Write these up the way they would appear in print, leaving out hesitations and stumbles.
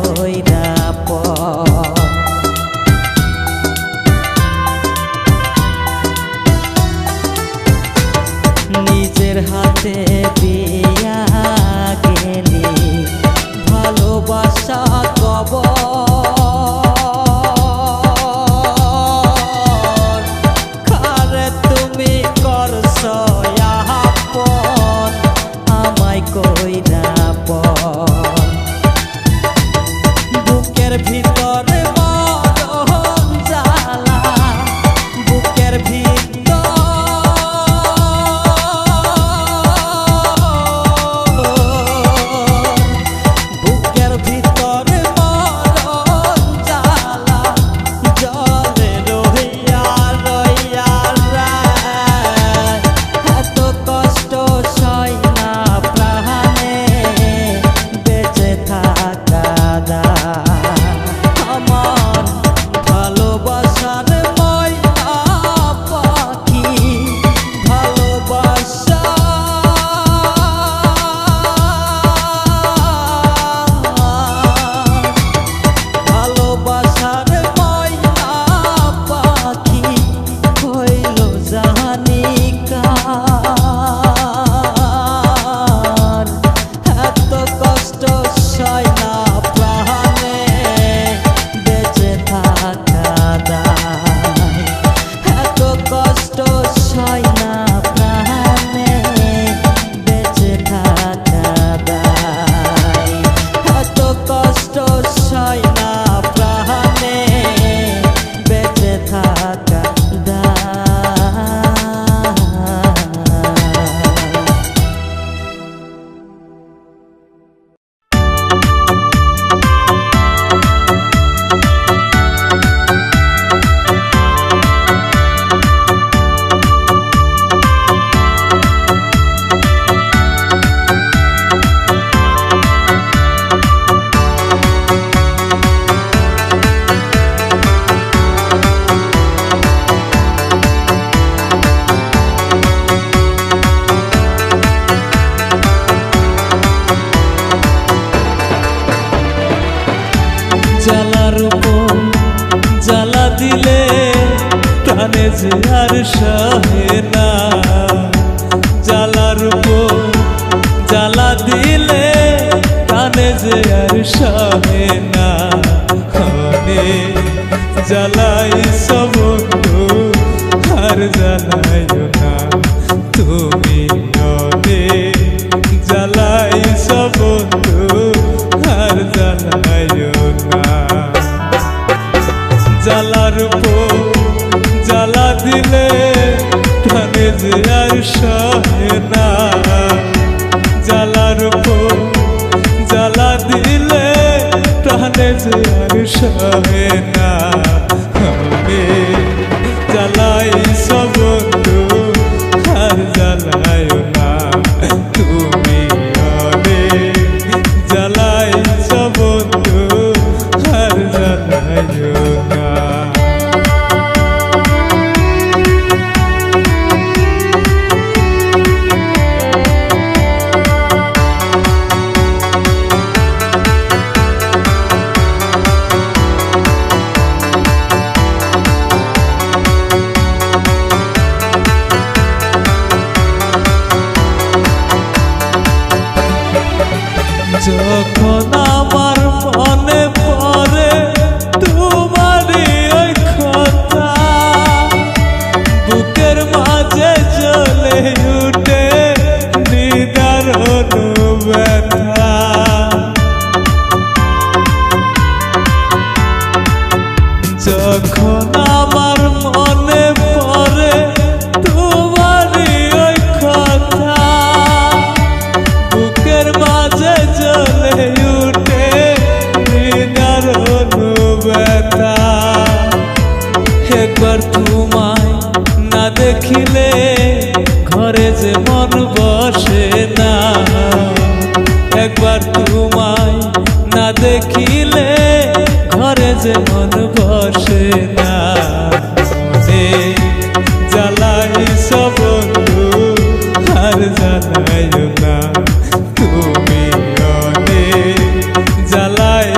কইরা নিজের হাতে দিয়া গেলি ভালোবাসা কবর কারে তুমি করছ আপন আমায় কইরা বুকের ভিতরে মরণ জ্বালা বুকের ভিতরে মরণ জ্বালা জলে রহিয়া রহিয়া এত কষ্ট সয় না প্রাণে বেঁচে থাকা আমার ভালোবাসার ময়না পাখি ভালোবাসা ভালোবাসার ময়না পাখি হইল জানি কার এত কষ্ট সয় না প্রাণে বেঁচে থাকা দায় এত কষ্ট সয় না প্রাণে বেঁচে থাকা দায় এত কষ্ট সয় না প্রাণে বেঁচে থাকা দায় জ্বালার উপর জ্বালা দিলে প্রাণে যে আর সহে না জ্বালার উপর জ্বালা দিলে প্রাণে যে আর সহে না জ্বালাই বন্ধু আর জ্বালাইও না তুমি জ্বালাই বন্ধু আর জ্বালাইও না জ্বালার উপর জ্বালা দিলে প্রাণে যে আর সহে না জ্বালার উপর জ্বালা দিলে প্রাণে যে আর সহে না জ্বালাই বন্ধু আর জ্বালাইও না তুমি জ্বালাই বন্ধু আর জ্বালাইও না যখন আমার মনে পড়ে তোমারই ওই কথা বুকের মাঝে জ্বলে উঠে নিদারুণ ব্যথা যখন আমার মনে পড়ে তোমারই ওই কথা বুকের মাঝে জ্বলে উঠে নিদারুণ ব্যথা একবার তোমায় না দেখিলে ঘরে যে মন বসে না একবার তোমায় না দেখিলে ঘরে যে মন বসে না জ্বালাই বন্ধু আর জ্বালাইও না তুমি জ্বালাই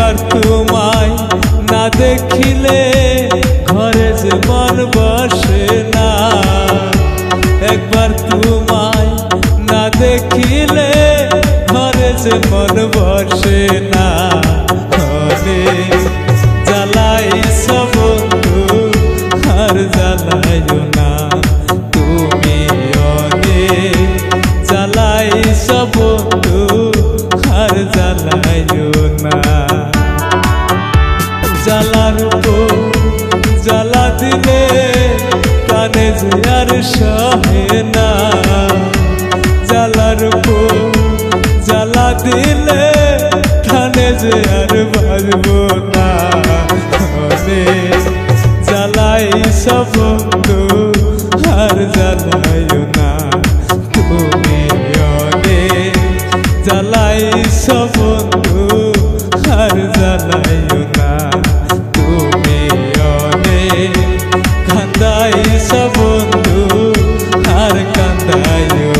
একবার তোমায় না দেখিলে ঘরে যে মন বসে না, একবার তোমায় না দেখিলে ঘরে যে মন বসে না। অনেক জ্বালাইছ বন্ধু আর জ্বালাইও না তুমি, অনেক জ্বালাইছ বন্ধু আর জ্বালাইও না। জ্বালার উপর জ্বালা দিলে প্রাণে যে আর সহে না, জ্বালার উপর জ্বালা দিলে প্রাণে যে আর বাজব না। অনেক জ্বালাইছ বন্ধু আর জ্বালাইও না তুমি, অনেক জ্বালাইছ বন্ধু আর জ্বালাইও না তুমি, অনেক কান্দাইছ বন্ধু আর কান্দাইও